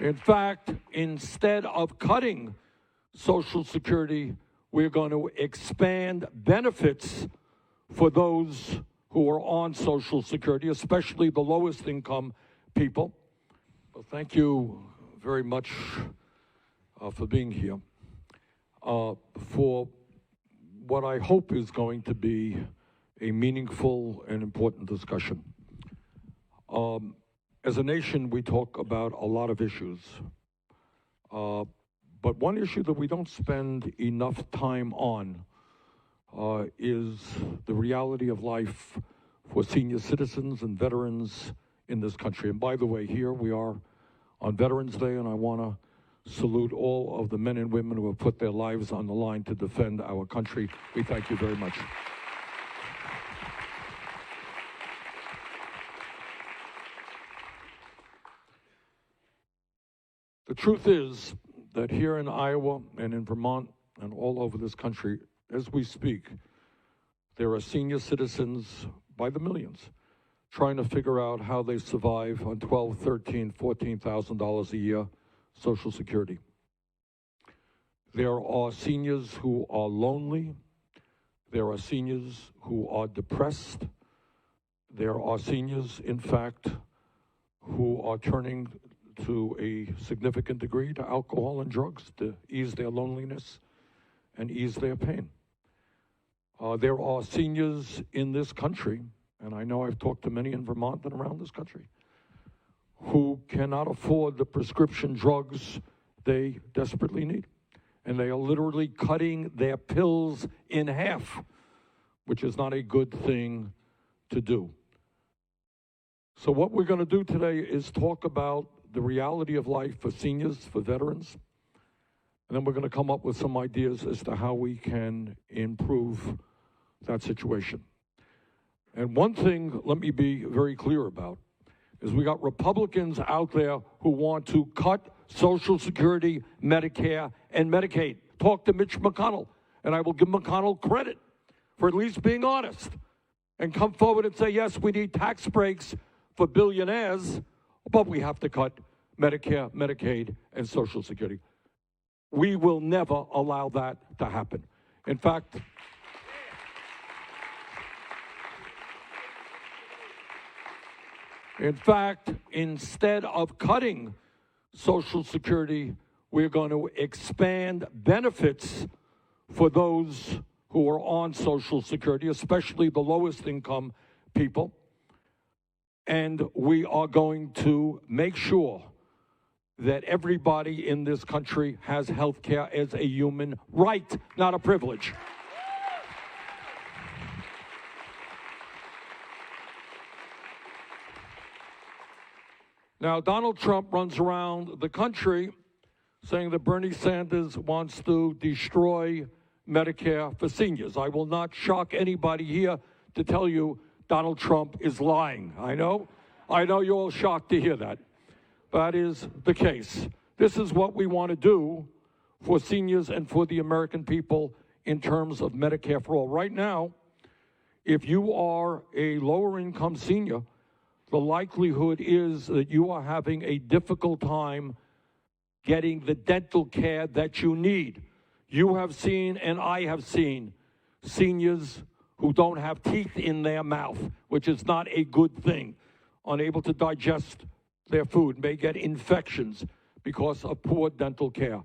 In fact, instead of cutting Social Security, we're going to expand benefits for those who are on Social Security, especially the lowest income people. Well, thank you very much for being here, for what I hope is going to be a meaningful and important discussion. As a nation, we talk about a lot of issues, but one issue that we don't spend enough time on is the reality of life for senior citizens and veterans in this country. And by the way, here we are on Veterans Day, and I want to salute all of the men and women who have put their lives on the line to defend our country. We thank you very much. The truth is that here in Iowa and in Vermont and all over this country, as we speak, there are senior citizens by the millions trying to figure out how they survive on $12,000, $13,000, $14,000 a year Social Security. There are seniors who are lonely. There are seniors who are depressed. There are seniors, in fact, who are turning to a significant degree to alcohol and drugs to ease their loneliness and ease their pain. There are seniors in this country, and I know I've talked to many in Vermont and around this country, who cannot afford the prescription drugs they desperately need. And they are literally cutting their pills in half, which is not a good thing to do. So what we're going to do today is talk about the reality of life for seniors, for veterans, and then we're going to come up with some ideas as to how we can improve that situation. And one thing, let me be very clear about, is we got Republicans out there who want to cut Social Security, Medicare, and Medicaid. Talk to Mitch McConnell, and I will give McConnell credit for at least being honest and come forward and say, yes, we need tax breaks for billionaires, but we have to cut Medicare, Medicaid, and Social Security. We will never allow that to happen. In fact, instead of cutting Social Security, we're going to expand benefits for those who are on Social Security, especially the lowest income people. And we are going to make sure that everybody in this country has health care as a human right, not a privilege. Now, Donald Trump runs around the country saying that Bernie Sanders wants to destroy Medicare for seniors. I will not shock anybody here to tell you Donald Trump is lying. I know you're all shocked to hear that. That is the case. This is what we want to do for seniors and for the American people in terms of Medicare for all. Right now, if you are a lower income senior, the likelihood is that you are having a difficult time getting the dental care that you need. You have seen, and I have seen, seniors who don't have teeth in their mouth, which is not a good thing, unable to digest their food, may get infections because of poor dental care.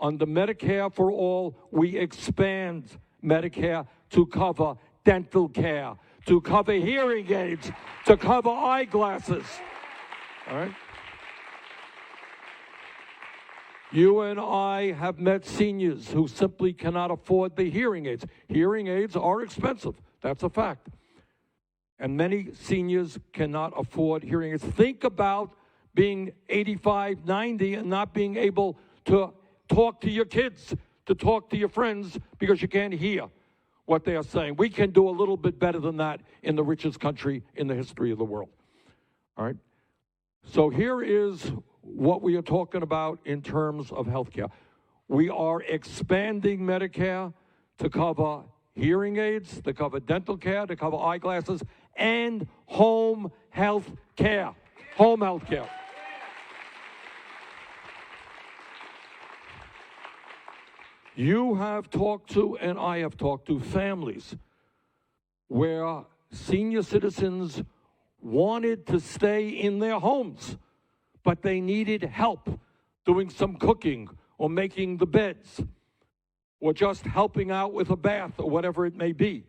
Under Medicare for All, we expand Medicare to cover dental care, to cover hearing aids, to cover eyeglasses. All right? You and I have met seniors who simply cannot afford the hearing aids. Hearing aids are expensive. That's a fact. And many seniors cannot afford hearing aids. Think about being 85, 90 and not being able to talk to your kids, to talk to your friends because you can't hear what they are saying. We can do a little bit better than that in the richest country in the history of the world. All right? So here is what we are talking about in terms of health care. We are expanding Medicare to cover hearing aids, to cover dental care, to cover eyeglasses, and home health care. Home health care. You have talked to, and I have talked to, families where senior citizens wanted to stay in their homes, but they needed help doing some cooking or making the beds or just helping out with a bath or whatever it may be.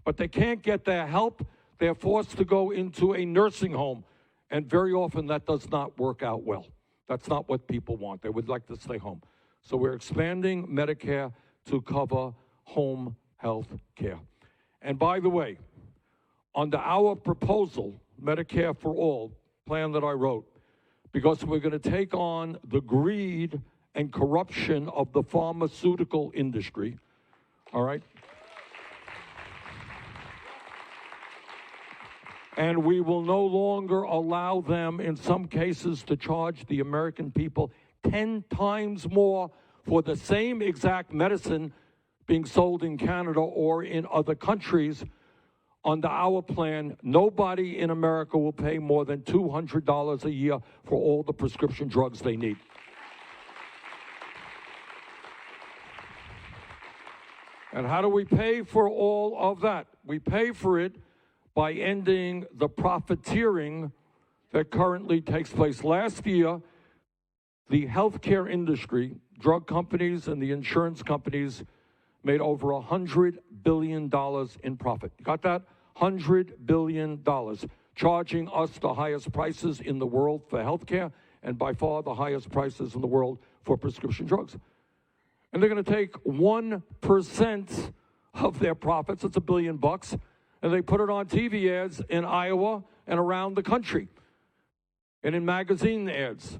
But they can't get their help. They're forced to go into a nursing home, and very often that does not work out well. That's not what people want. They would like to stay home. So we're expanding Medicare to cover home health care. And by the way, under our proposal, Medicare for All, plan that I wrote, because we're going to take on the greed and corruption of the pharmaceutical industry, all right? And we will no longer allow them, in some cases, to charge the American people 10 times more for the same exact medicine being sold in Canada or in other countries. Under our plan, nobody in America will pay more than $200 a year for all the prescription drugs they need. And how do we pay for all of that? We pay for it by ending the profiteering that currently takes place. Last year, the healthcare industry, drug companies and the insurance companies, made over $100 billion in profit. You got that? $100 billion, charging us the highest prices in the world for healthcare and by far the highest prices in the world for prescription drugs. And they're going to take 1% of their profits, it's $1 billion, and they put it on TV ads in Iowa and around the country, and in magazine ads,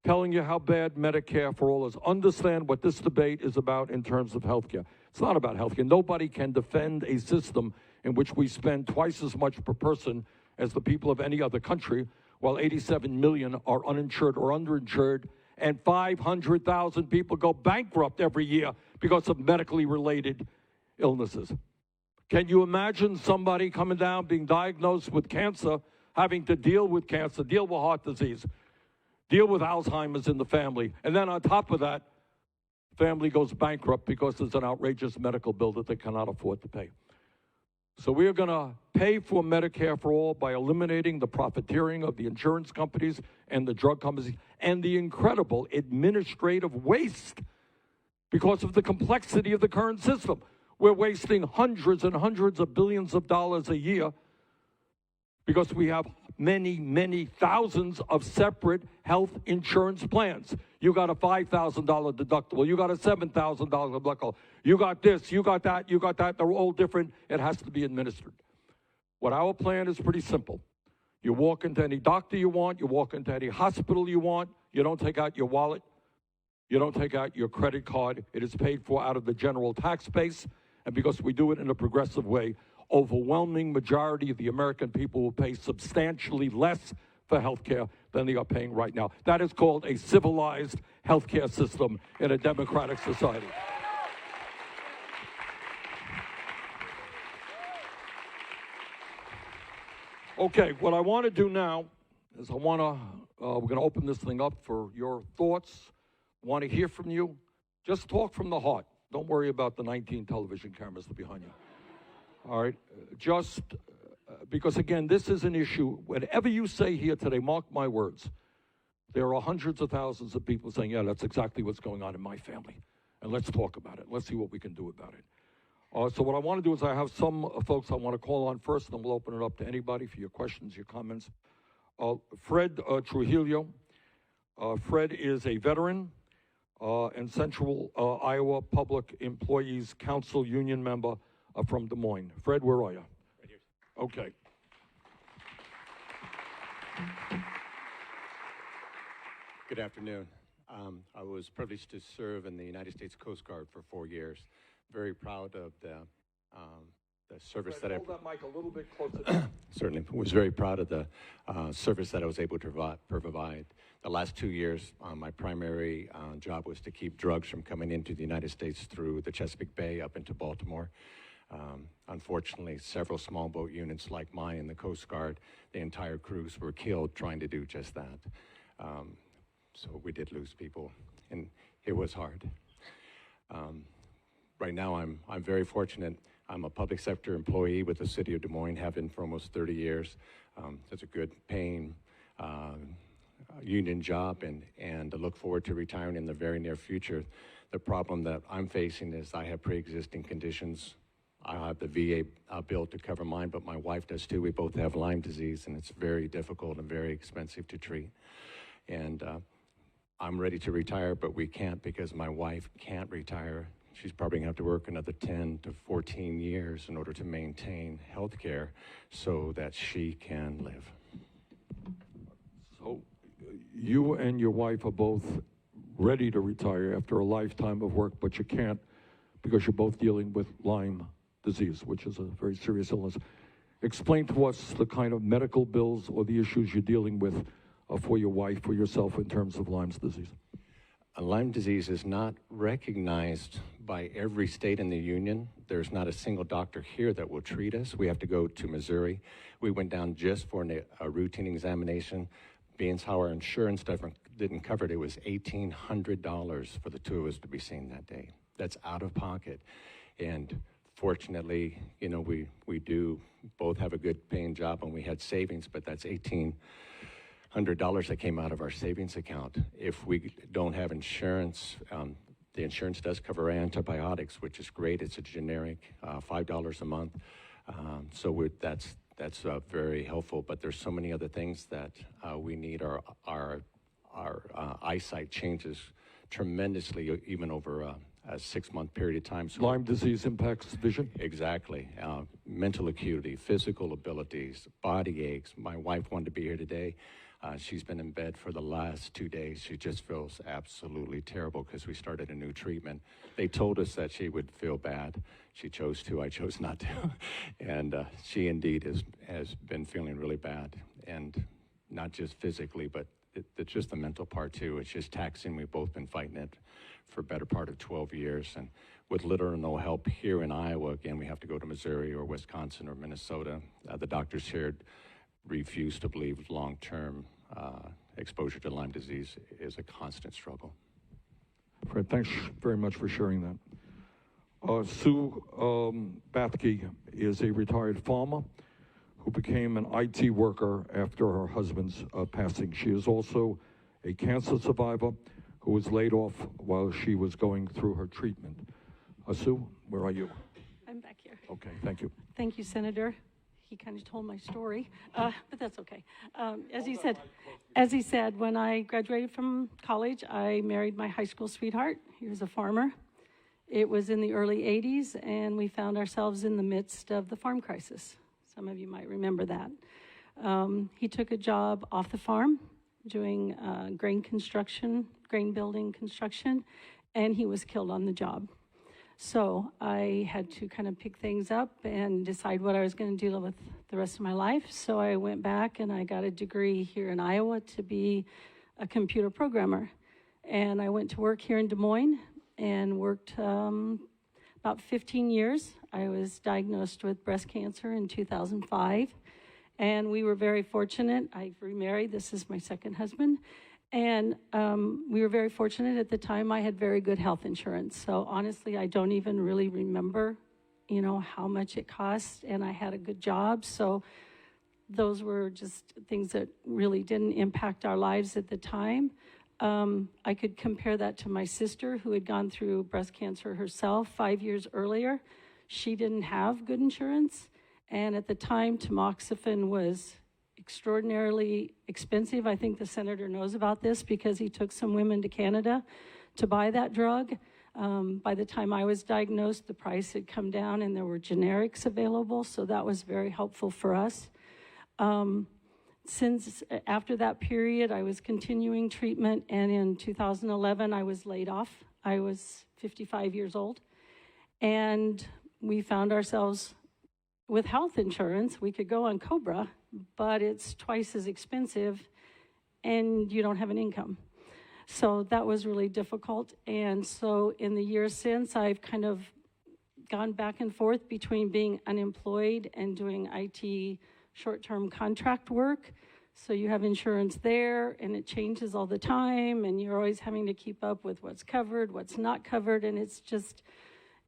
telling you how bad Medicare for All is. Understand what this debate is about in terms of health care. It's not about health care. Nobody can defend a system in which we spend twice as much per person as the people of any other country, while 87 million are uninsured or underinsured, and 500,000 people go bankrupt every year because of medically related illnesses. Can you imagine somebody coming down, being diagnosed with cancer, having to deal with cancer, deal with heart disease, deal with Alzheimer's in the family, and then on top of that, family goes bankrupt because there's an outrageous medical bill that they cannot afford to pay. So we are going to pay for Medicare for All by eliminating the profiteering of the insurance companies and the drug companies and the incredible administrative waste because of the complexity of the current system. We're wasting hundreds and hundreds of billions of dollars a year because we have many, many thousands of separate health insurance plans. You got a $5,000 deductible. You got a $7,000 deductible. You got this, you got that, you got that. They're all different. It has to be administered. What our plan is pretty simple. You walk into any doctor you want. You walk into any hospital you want. You don't take out your wallet. You don't take out your credit card. It is paid for out of the general tax base. And because we do it in a progressive way, overwhelming majority of the American people will pay substantially less for health care than they are paying right now. That is called a civilized health care system in a democratic society. Okay, what I want to do now is we're going to open this thing up for your thoughts. I want to hear from you. Just talk from the heart. Don't worry about the 19 television cameras that are behind you. All right, just because, again, this is an issue. Whatever you say here today, mark my words, there are hundreds of thousands of people saying, yeah, that's exactly what's going on in my family. And let's talk about it. Let's see what we can do about it. So what I want to do is I have some folks I want to call on first, and then we'll open it up to anybody for your questions, your comments. Fred Trujillo. Fred is a veteran and Central Iowa Public Employees Council union member from Des Moines. Fred, where are you? Right here. Okay. Good afternoon. I was privileged to serve in the United States Coast Guard for 4 years. Very proud of the service Fred, that hold that mic a little bit closer. certainly was very proud of the service that I was able to provide. The last 2 years, my primary job was to keep drugs from coming into the United States through the Chesapeake Bay up into Baltimore. Unfortunately, several small boat units like mine in the Coast Guard, the entire crews were killed trying to do just that. So we did lose people, and it was hard. right now I'm very fortunate. I'm a public sector employee with the city of Des Moines, have been for almost 30 years. It's a good paying union job, and I look forward to retiring in the very near future. The problem that I'm facing is I have pre-existing conditions. I have the VA bill to cover mine, but my wife does too. We both have Lyme disease, and it's very difficult and very expensive to treat. And I'm ready to retire, but we can't because my wife can't retire. She's probably gonna have to work another 10 to 14 years in order to maintain health care so that she can live. So you and your wife are both ready to retire after a lifetime of work, but you can't because you're both dealing with Lyme disease, which is a very serious illness. Explain to us the kind of medical bills or the issues you're dealing with for your wife or yourself in terms of Lyme's disease. Lyme disease is not recognized by every state in the union. There's not a single doctor here that will treat us. We have to go to Missouri. We went down just for a routine examination. Being how our insurance didn't cover it, it was $1,800 for the two of us to be seen that day. That's out of pocket. And fortunately, you know, we do both have a good paying job and we had savings, but that's $1,800 that came out of our savings account. If we don't have insurance, the insurance does cover antibiotics, which is great. It's a generic, $5 a month. So that's very helpful, but there's so many other things that we need. Our eyesight changes tremendously, even over a 6-month period of time. So Lyme disease impacts vision? Exactly. Mental acuity, physical abilities, body aches. My wife wanted to be here today. She's been in bed for the last 2 days. She just feels absolutely terrible because we started a new treatment. They told us that she would feel bad. She chose to, I chose not to. And she indeed has been feeling really bad. And not just physically, but it's just the mental part too. It's just taxing. We've both been fighting it for a better part of 12 years. And with little or no help here in Iowa, again, we have to go to Missouri or Wisconsin or Minnesota. The doctors here refuse to believe long-term exposure to Lyme disease is a constant struggle. Fred, thanks very much for sharing that. Sue Bathke is a retired farmer who became an IT worker after her husband's passing. She is also a cancer survivor who was laid off while she was going through her treatment. Sue, where are you? I'm back here. Okay, thank you. Thank you, Senator. He kind of told my story, but that's okay. As he said, when I graduated from college, I married my high school sweetheart. He was a farmer. It was in the early 80s, and we found ourselves in the midst of the farm crisis. Some of you might remember that. He took a job off the farm doing grain building construction, and he was killed on the job. So I had to kind of pick things up and decide what I was going to do with the rest of my life. So I went back and I got a degree here in Iowa to be a computer programmer. And I went to work here in Des Moines and worked about 15 years. I was diagnosed with breast cancer in 2005. And we were very fortunate. I remarried. This is my second husband. And we were very fortunate at the time. I had very good health insurance. So honestly, I don't even really remember, how much it cost. And I had a good job. So those were just things that really didn't impact our lives at the time. I could compare that to my sister who had gone through breast cancer herself 5 years earlier. She didn't have good insurance. And at the time, tamoxifen was extraordinarily expensive. I think the senator knows about this because he took some women to Canada to buy that drug. By the time I was diagnosed, the price had come down and there were generics available, so that was very helpful for us. Since after that period, I was continuing treatment, and in 2011, I was laid off. I was 55 years old, and we found ourselves with health insurance. We could go on COBRA, but it's twice as expensive and you don't have an income. So that was really difficult. And so in the years since, I've kind of gone back and forth between being unemployed and doing IT short-term contract work. So you have insurance there and it changes all the time and you're always having to keep up with what's covered, what's not covered, and it's just,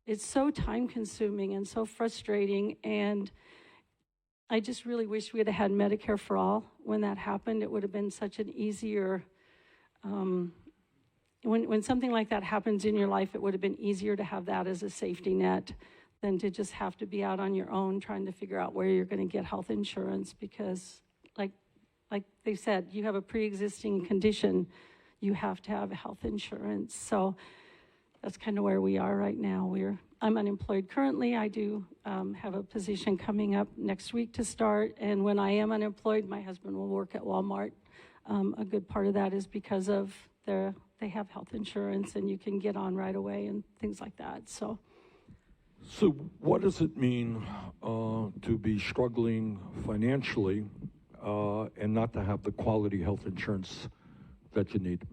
it's so time consuming and so frustrating. And I just really wish we had had Medicare for all when that happened. It would have been such an easier, when something like that happens in your life, it would have been easier to have that as a safety net than to just have to be out on your own trying to figure out where you're going to get health insurance, because like they said, you have a pre-existing condition, you have to have health insurance. So that's kind of where we are right now. I'm unemployed currently. I do have a position coming up next week to start, and when I am unemployed, my husband will work at Walmart. A good part of that is because of they have health insurance, and you can get on right away and things like that. So what does it mean to be struggling financially and not to have the quality health insurance that you need?